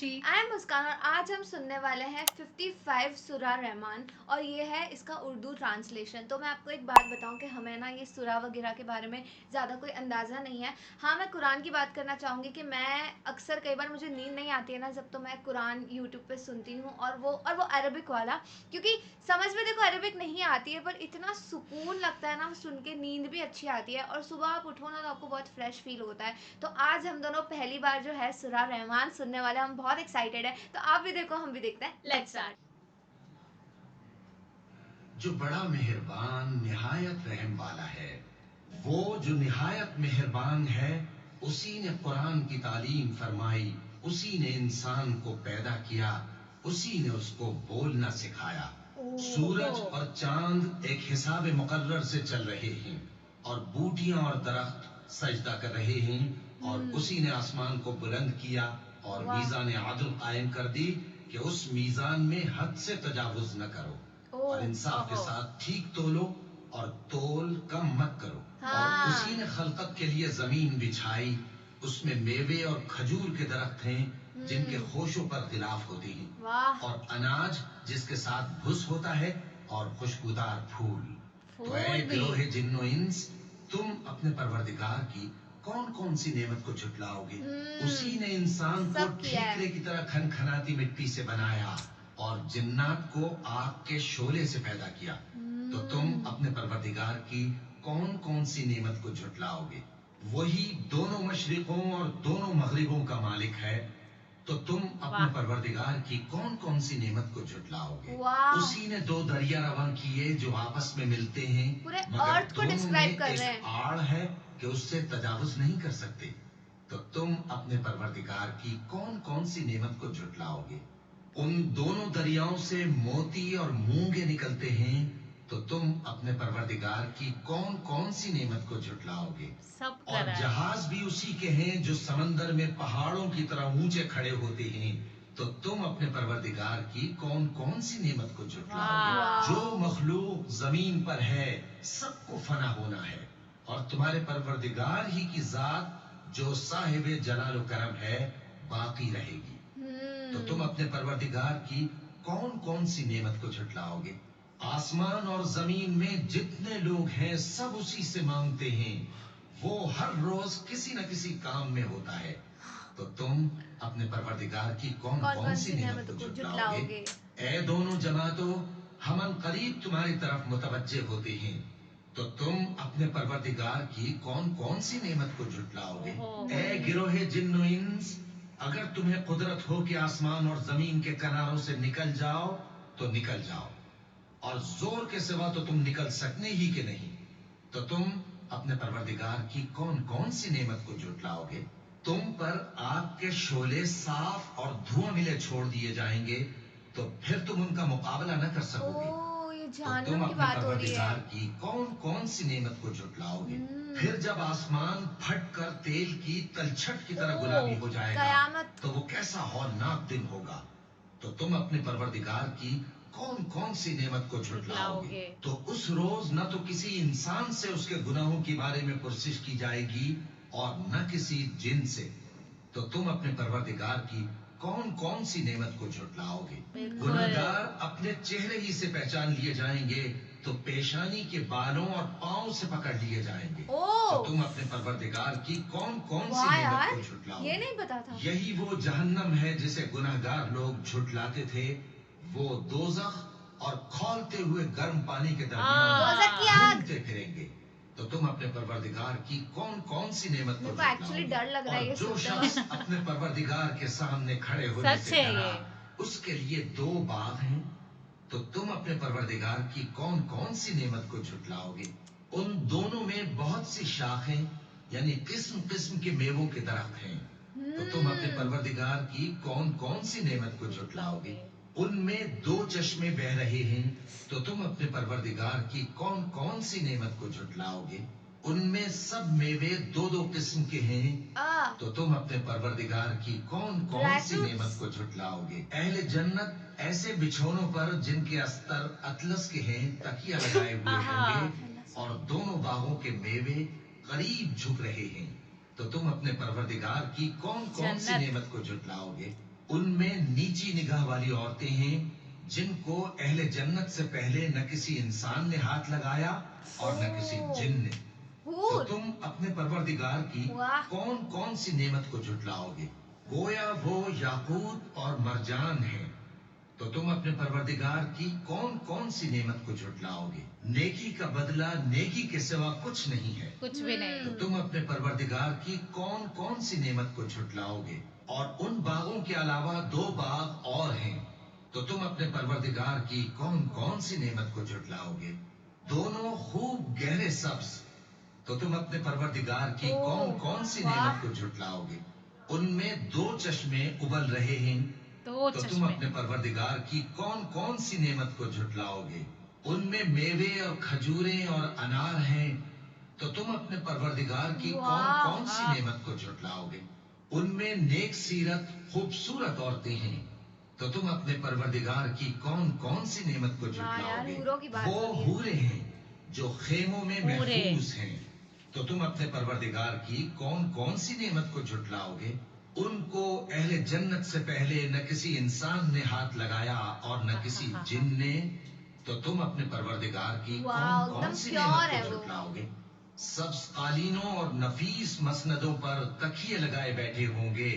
Arushi. I am मुस्कान और आज हम सुनने वाले हैं 55 सूरा रहमान और ये है इसका उर्दू ट्रांसलेशन। तो मैं आपको एक बात बताऊं कि हमें ना ये सूरा वगैरह के बारे में ज़्यादा कोई अंदाज़ा नहीं है। हाँ, मैं कुरान की बात करना चाहूँगी कि मैं अक्सर कई बार मुझे नींद नहीं आती है ना जब, तो मैं कुरान यूट्यूब पे सुनती हूँ और वो अरबिक वाला, क्योंकि समझ में देखो अरबिक नहीं आती है पर इतना सुकून लगता है ना सुन के, नींद भी अच्छी आती है और सुबह आप उठो ना तो आपको बहुत फ्रेश फील होता है। तो आज हम दोनों पहली बार जो है सूरा रहमान सुनने वाले, हम बहुत एक्साइटेड है। तो आप भी देखो, हम भी देखते हैं। Let's start. जो बड़ा मेहरबान निहायत रहम वाला है, वो जो निहायत मेहरबान है, उसी ने कुरान की तालीम फरमाई, उसी ने इंसान को पैदा किया, उसी ने उसको बोलना सिखाया। सूरज और चांद एक हिसाब मुकर्रर से चल रहे हैं और बूटियां और दरख्त सजदा कर रहे हैं और उसी ने आसमान को बुलंद किया और मीज़ान आदल कायम कर दी कि उस मीज़ान में हद से तजावुज न करो और इंसाफ के साथ ठीक तोलो और तोल कम मत करो। और उसी ने खलकत के लिए जमीन बिछाई, उसमें मेवे और खजूर के दरख्त हैं जिनके खोशों पर गिलाफ होती हैं और अनाज जिसके साथ भुस होता है और खुशबूदार फूल। तो ऐ गिरोहे जिन्नो इंस, तुम अपने परवरदिगार की कौन कौन सी नेमत को झुटलाओगे? उसी ने इंसान को ठीकरे की तरह खनखनाती मिट्टी से बनाया और जिन्नात को आग के शोले से पैदा किया। तो तुम अपने परवरदिगार की कौन कौन सी नेमत को झुटलाओगे? वही दोनों मशरिकों और दोनों मगरिबों का मालिक है। तो तुम अपने परवरदिगार की कौन कौन सी नेमत को झुटलाओगे? उसी ने दो दरिया रवां किए जो आपस में मिलते हैं, मगर दोनों में एक आड़ है कि उससे तजावुज नहीं कर सकते। तो तुम अपने परवरदिगार की कौन कौन सी नेमत को झुटलाओगे? उन दोनों दरियाओं से मोती और मूंगे निकलते हैं। तो तुम अपने परवरदिगार की कौन कौन सी नेमत को झुटलाओगे? और जहाज भी उसी के हैं जो समंदर में पहाड़ों की तरह ऊंचे खड़े होते हैं। तो तुम अपने परवरदिगार की कौन कौन सी नेमत को झुटलाओगे? जो मखलूक जमीन पर है सबको फना होना है और तुम्हारे परवरदिगार ही की जात जो साहिब जलाल करम है बाकी रहेगी। तो तुम अपने परवरदिगार की कौन कौन सी नेमत को झुटलाओगे? आसमान और जमीन में जितने लोग हैं सब उसी से मांगते हैं, वो हर रोज किसी न किसी काम में होता है। तो तुम अपने परवरदिगार की कौन कौन सी नेमत को झुटलाओगे? ऐ दोनों जमातों, हम करीब तुम्हारी तरफ मुतवज्जे होते हैं। तो तुम अपने परवरदिगार की कौन कौन सी नेमत को झुटलाओगे? ऐ गिरोहे जिन्नो इंस, अगर तुम्हें कुदरत हो कि आसमान और जमीन के किनारों से निकल जाओ तो निकल जाओ, और जोर के सिवा तो तुम निकल सकने ही के नहीं। तो तुम अपने परवरदिगार की कौन कौन सी नेमत को झुटलाओगे? तुम पर आग के शोले साफ और धुआं मिले छोड़ दिए जाएंगे, तो फिर तुम उनका मुकाबला न कर सकोगे। तो तुम अपने परवरदिगार की कौन कौन सी नेमत को झुटलाओगे? फिर जब आसमान फट कर तेल की तलछट की तरह गुलाबी हो जाएगा तो वो कैसा हौलनाक दिन होगा। तो तुम अपने परवरदिगार की कौन कौन सी नेमत को झुटलाओगे? तो उस रोज न तो किसी इंसान से उसके गुनाहों के बारे में पुरसिश की जाएगी और न किसी जिन से। तो तुम अपने परवरदिगार की कौन कौन सी नेमत को झुटलाओगे? गुनहगार अपने चेहरे ही से पहचान लिए जाएंगे, तो पेशानी के बालों और पांव से पकड़ लिए जाएंगे। तो तुम अपने परवरदिगार की कौन कौन सी नेमत को झुटलाओगे? ये नहीं पता था। यही वो जहन्नम है जिसे गुनहगार लोग झुटलाते थे। वो दोजख और खौलते हुए गर्म पानी के दरमियान घूमते फिरेंगे। तो तुम अपने परवरदिगार की कौन कौन सी नेमत को एक्चुअली डर लग रहा है ये जो शख्स अपने परवरदिगार के सामने खड़े होने से डरा, उसके लिए दो बाग हैं। तो तुम अपने परवरदिगार की कौन कौन सी नेमत को झुटलाओगे? उन दोनों में बहुत सी शाखें यानी किस्म किस्म के मेवों के दरख्त हैं। तो तुम अपने परवरदिगार की कौन कौन सी नेमत को झुटलाओगे? उनमें दो चश्मे बह रहे हैं। तो तुम अपने परवरदिगार की कौन कौन सी नेमत को झुटलाओगे? उनमें सब मेवे दो दो किस्म के हैं। तो तुम अपने परवरदिगार की कौन कौन सी नेमत को झुटलाओगे? अहले जन्नत ऐसे बिछौनों पर जिनके अस्तर अतलस के हैं तकिया लगाए हुए होंगे और दोनों बागों के मेवे करीब झुक रहे हैं। तो तुम अपने परवरदिगार की कौन कौन सी नेमत को झुटलाओगे? उनमें नीची निगाह वाली औरतें हैं जिनको अहले जन्नत से पहले न किसी इंसान ने हाथ लगाया और न किसी जिन ने। तो हूर। तुम अपने परवरदिगार की वाह। कौन कौन सी नेमत को झुटलाओगे? गोया वो याकूत और मरजान है, तो तुम अपने परवरदिगार की कौन कौन सी नेमत को झुटलाओगे? नेकी का बदला नेकी के सिवा कुछ नहीं है, कुछ भी नहीं। तो तुम अपने परवरदिगार की कौन कौन सी नेमत को झुटलाओगे? और उन बागों के अलावा 2 बाग और हैं, तो तुम अपने परवरदिगार की कौन कौन सी नेमत को झुटलाओगे? दोनों खूब गहरे सब्ज, तो तुम अपने परवरदिगार की ओह, कौन कौन सी वाह। नेमत को झुटलाओगे? उनमें 2 चश्मे उबल रहे हैं, तो तो तुम चश्मे। अपने परवरदिगार की कौन कौन सी नेमत को झुटलाओगे? उनमें मेवे और खजूरें और अनार हैं, तो तुम अपने परवरदिगार की कौन वाह। कौन सी नेमत को झुटलाओगे? उनमें नेक सीरत खूबसूरत औरतें हैं, तो तुम अपने परवरदिगार की कौन कौन सी नेमत को वाह यार, झुटलाओगे? हूरों की बात वो हो रही है। हूरें हैं जो खेमों में हूरें। महफूज हैं, तो तुम अपने परवरदिगार की कौन कौन सी नेमत को झुटलाओगे? उनको अहले जन्नत से पहले न किसी इंसान ने हाथ लगाया और न किसी जिन ने, तो तुम अपने परवरदिगार की वाह, कौन कौन एकदम सी प्योर नेमत है को वो। झुटलाओगे? सब्ज कालीनों और नफीस मसनदों पर तकिए लगाए बैठे होंगे,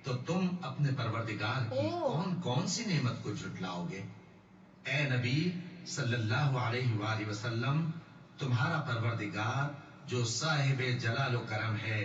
तो तुम अपने परवरदिगार की ओह। कौन कौन सी नेमत को झुटलाओगे? ए नबी सल्लल्लाहु अलैहि वसल्लम, तुम्हारा परवरदिगार जो साहिब जलाल करम है,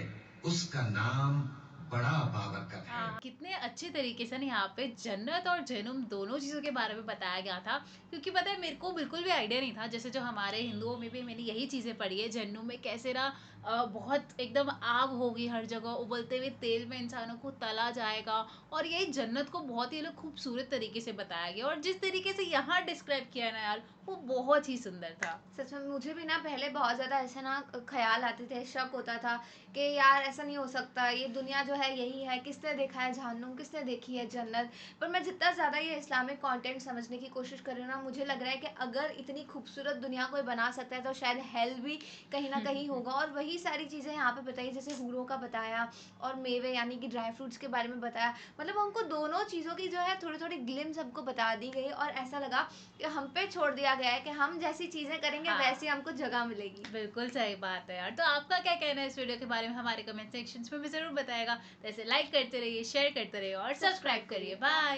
उसका नाम बड़ा बाबरकत है। कितने अच्छे तरीके से ना यहाँ पे जन्नत और जहन्नुम दोनों चीज़ों के बारे में बताया गया था। क्योंकि पता है मेरे को बिल्कुल भी आइडिया नहीं था। जैसे जो हमारे हिंदुओं में भी मैंने यही चीज़ें पढ़ी है, जहन्नुम में कैसे ना बहुत एकदम आग होगी हर जगह, उबलते हुए तेल में इंसानों को तला जाएगा। और यही जन्नत को बहुत ही लोग खूबसूरत तरीके से बताया गया, और जिस तरीके से यहाँ डिस्क्राइब किया है ना यार, वो बहुत ही सुंदर था। सच में मुझे भी ना पहले बहुत ज़्यादा ऐसे ना ख्याल आते थे, शक होता था कि यार ऐसा नहीं हो सकता, ये दुनिया जो है यही है, किसने देखा है जहन्नुम, किसने देखी है जन्नत। पर मैं जितना ज़्यादा ये इस्लामिक कंटेंट समझने की कोशिश कर रही हूँ ना, मुझे लग रहा है कि अगर इतनी खूबसूरत दुनिया कोई बना सकता है तो शायद हेल भी कहीं ना कहीं होगा। और वही सारी चीज़ें यहाँ पे बताई, जैसे हूरों का बताया और मेवे यानी कि ड्राई फ्रूट्स के बारे में बताया। मतलब हमको दोनों चीज़ों की जो है थोड़ी थोड़ी ग्लिम्स हमको बता दी गई, और ऐसा लगा कि हम पे छोड़ दिया गया है कि हम जैसी चीजें करेंगे हाँ। वैसी हमको जगह मिलेगी। बिल्कुल सही बात है यार। तो आपका क्या कहना है इस वीडियो के बारे में हमारे कमेंट सेक्शंस में भी जरूर बताएगा। तो ऐसे लाइक करते रहिए, शेयर करते रहिए और सब्सक्राइब करिए। बाय।